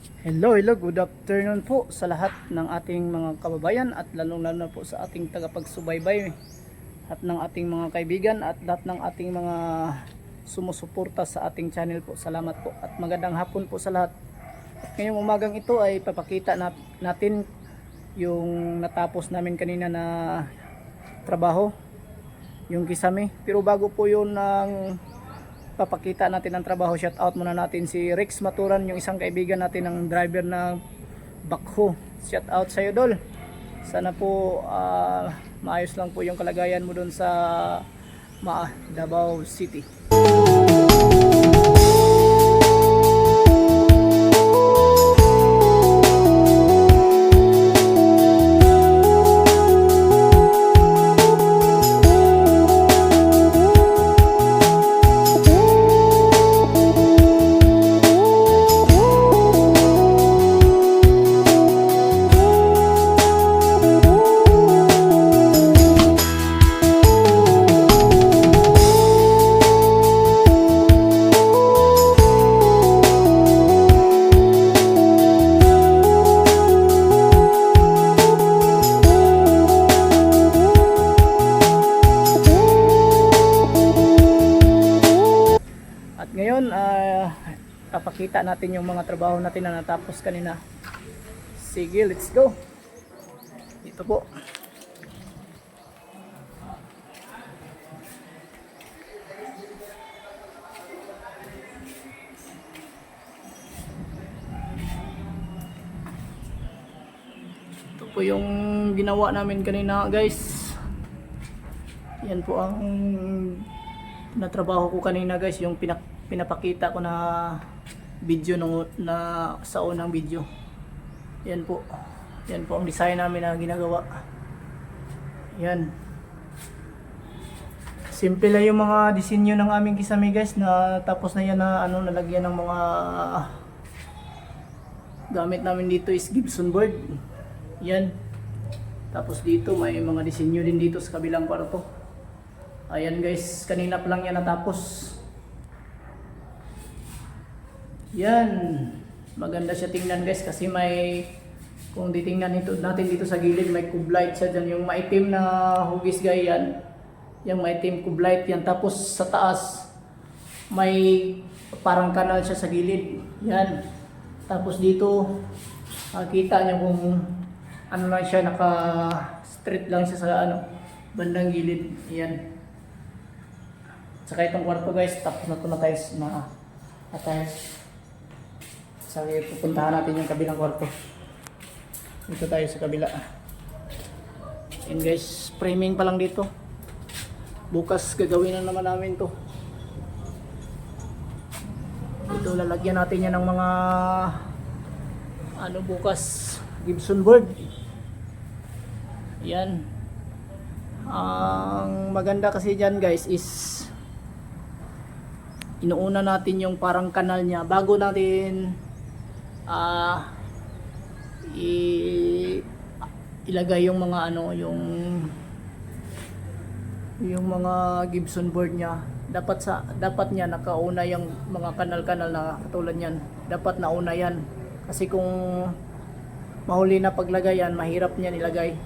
Hello, good afternoon po sa lahat ng ating mga kababayan at lalong-lalo na po sa ating tagapagsubaybay at ng ating mga kaibigan at lahat ng ating mga sumusuporta sa ating channel po. Salamat po at magandang hapon po sa lahat. At ngayong umagang ito ay papakita natin yung natapos namin kanina na trabaho, yung kisame. Pero bago po yun ng papakita natin ang trabaho, shout out muna natin si Rex Maturan, yung isang kaibigan natin ng driver ng backhoe. Shout out sa iyo, Dol. Sana po maayos lang po yung kalagayan mo doon sa Davao City. Ngayon, papakita natin yung mga trabaho natin na natapos kanina. Sige, let's go. Ito po. Ito po yung ginawa namin kanina, guys. Yan po ang natrabaho ko kanina, guys, yung pinapakita ko na video na sa unang video. Yan po ang design namin na ginagawa. Yan, simple lang yung mga disenyo ng aming kisame, guys, na tapos na yan na nalagyan ng mga gamit namin. Dito is Gibson board. Yan, tapos dito may mga disenyo din dito sa kabilang kwarto. Ayan, guys, kanina pa lang yan natapos. Yan, maganda siya tingnan, guys, kasi may, kung titingnan natin dito sa gilid, may kublight siya dyan, yung maitim na hugis, guys, yan, yung maitim kublight yan. Tapos sa taas may parang kanal siya sa gilid, yan. Tapos dito makita nyo kung ano lang siya, naka straight lang siya sa bandang gilid, yan. Saka itong kwarto, guys, tapos na ito na tiles na tiles. Sabi, pupuntahan natin yung kabilang kwarto. Dito tayo sa kabila. And guys, framing pa lang dito. Bukas gagawin na naman namin to. Ito, lalagyan natin yan ng mga bukas, Gibson board. Yan. Ang maganda kasi dyan, guys, is inuuna natin yung parang kanal niya bago natin ilagay yung mga yung mga Gibson board niya. Dapat niya nakauna yung mga kanal-kanal na katulad niyan. Dapat nauna yan. Kasi kung mahuli na paglagay yan, mahirap niyan ilagay.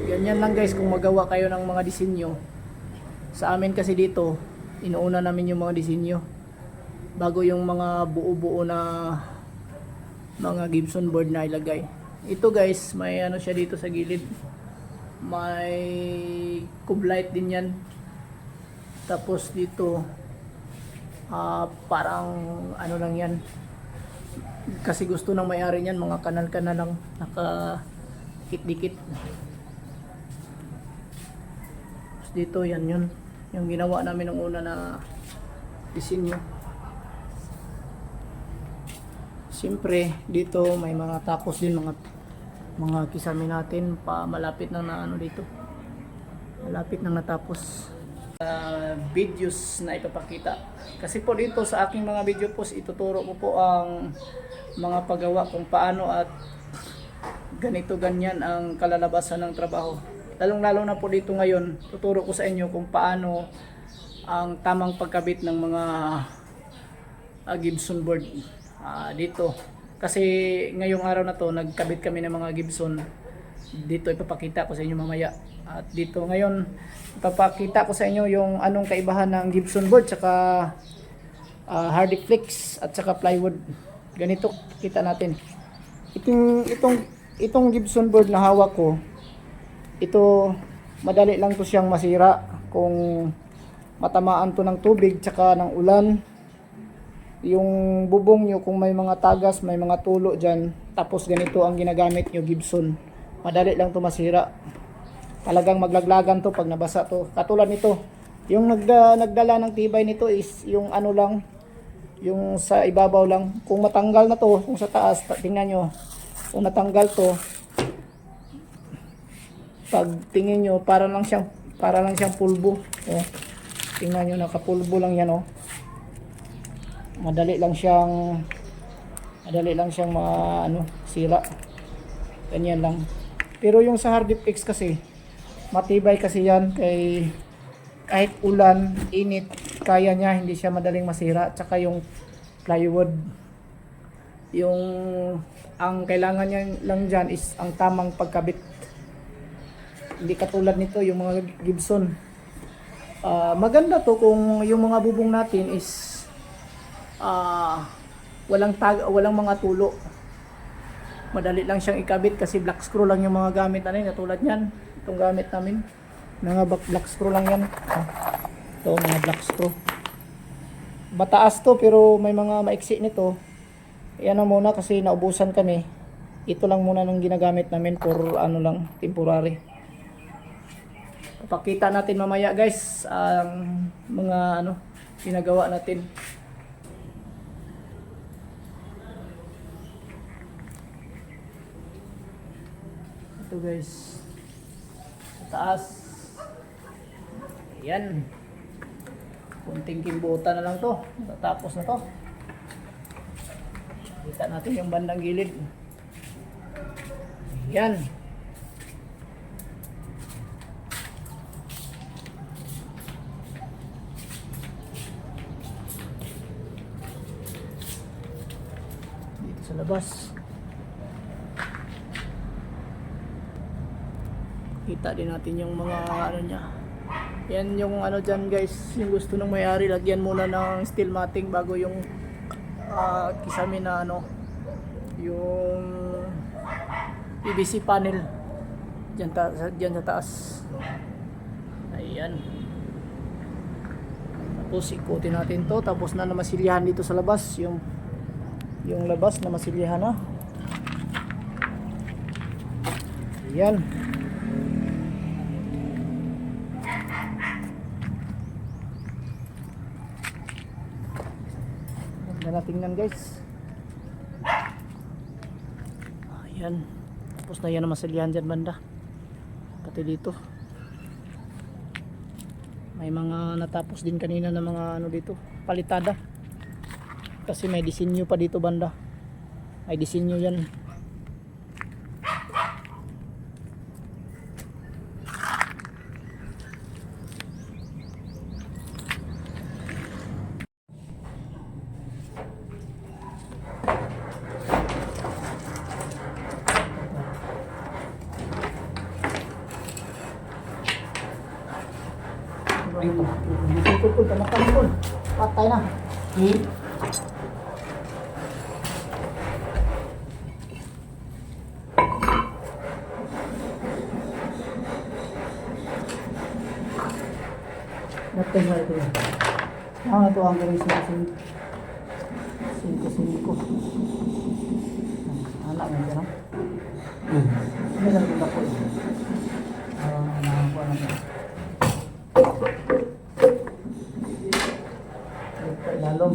Ganyan lang, guys, kung magawa kayo ng mga disenyo. Sa amin kasi dito, inuuna namin yung mga disenyo bago yung mga buo-buo na mga Gibson board na ilagay. Ito, guys, may siya dito sa gilid, may kublight din yan. Tapos dito parang lang yan, kasi gusto ng may-ari niyan, mga kanal-kanal lang nakadikit-dikit. Tapos dito yan yung ginawa namin ng una na disenyo. Siyempre dito may mga tapos din, mga kisame natin pa malapit na dito. Malapit nang natapos. Videos na ipapakita. Kasi po dito sa aking mga video post, ituturo ko po ang mga paggawa kung paano at ganito ganyan ang kalalabasan ng trabaho. Lalong-lalo na po dito ngayon, tuturo ko sa inyo kung paano ang tamang pagkabit ng mga Gibson board. Dito Kasi ngayong araw na to, nagkabit kami ng mga Gibson. Dito ipapakita ko sa inyo mamaya. At dito ngayon, ipapakita ko sa inyo yung anong kaibahan ng Gibson board tsaka Hardiflex at saka plywood. Ganito kita natin. Itong Gibson board na hawak ko, ito madali lang to siyang masira kung matamaan to ng tubig tsaka ng ulan. Yung bubong nyo kung may mga tagas, may mga tulo dyan, tapos ganito ang ginagamit nyo Gibson, madali lang to masira. Talagang maglaglagan to pag nabasa to. Katulad nito, yung nagdala ng tibay nito is yung ano lang, yung sa ibabaw lang. Kung matanggal na to, kung sa taas, tingnan nyo, kung natanggal to, pag tingin nyo, para lang siyang pulbo. Oh, tingnan nyo, nakapulbo lang yan. Oh, madali lang siyang sira. Ganyan lang. Pero yung sa Hardiflex kasi matibay kasi yan, kahit ulan, init, kaya niya, hindi siya madaling masira. Tsaka yung plywood, ang kailangan niya lang dyan is ang tamang pagkabit. Hindi katulad nito yung mga Gibson. Maganda to kung yung mga bubong natin is walang mga tulo. Madali lang siyang ikabit kasi black screw lang yung mga gamit natin, katulad niyan. Itong gamit namin, mga black screw lang yan. Ito, mga black screw. Mataas to pero may mga maiksi nito. Yan na muna kasi naubusan kami. Ito lang muna nung ginagamit namin for ano lang, temporary. Papakita natin mamaya guys ang mga ginagawa natin. Ito guys, sa taas, ayan, kunting kimbutan na lang to, tatapos na to. Kita natin yung bandang gilid, ayan. Dito sa labas, kita din natin yung mga niya. Yan yung dyan guys, yung gusto ng may-ari, lagyan muna ng steel matting bago yung kisame na yung PVC panel dyan sa taas. Ayan. Tapos ikutin natin to, tapos na masilyahan dito sa labas, yung labas na masilyahan na. Ayan. Na tingnan guys. Ayan. Tapos na yan ang masalihan dyan banda. Pati dito. May mga natapos din kanina na mga dito. Palitada. Kasi may disenyo pa dito banda. May disenyo yan. Pul, tamakan pul. Patay na. Patay na ito. Ito ang gawin sa 5-5. Anak mo ito na? Ini lang yung dako. Nakakuha na ito. Lalom.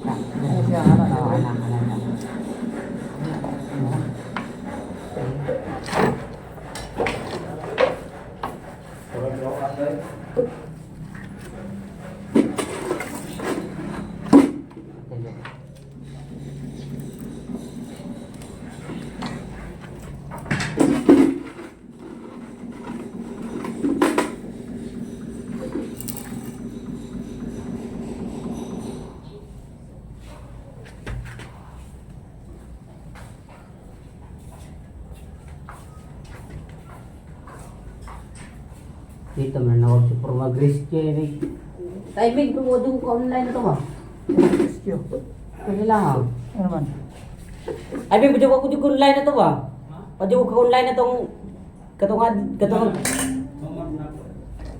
Ano siya? Anak. Dito man na si for mag-Christian. Timing ko mo ko online to ba? Christian. Pwede lang ha. Ano man? Ay, may video ko dito online na to ba? Pwede ko online na tong katungan.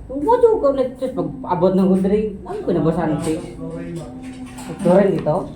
Kung mo ko na just pag-abot ng kundri, ano ko nabasahan si? Ito rin dito.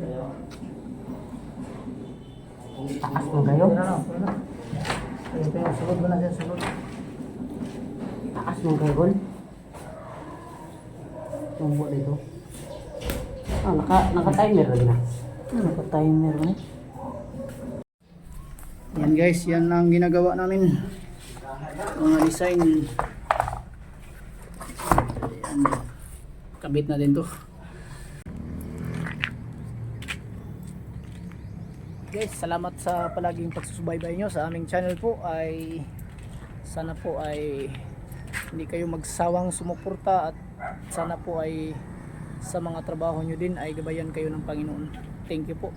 Wala. Taas mo kayo. Wala. Kaya sulod mo na dyan, sulod. Taas mo kayo, Gon. Tumbo dito. Ah, naka-timer rin na. Naka-timer mo. Yan guys, yan ang ginagawa namin. Mga design. Yan. Kabit na din to. Guys, salamat sa palaging pagsusubaybay nyo sa aming channel po. Ay sana po ay hindi kayo magsawang sumuporta at sana po ay sa mga trabaho nyo din ay gabayan kayo ng Panginoon. Thank you po.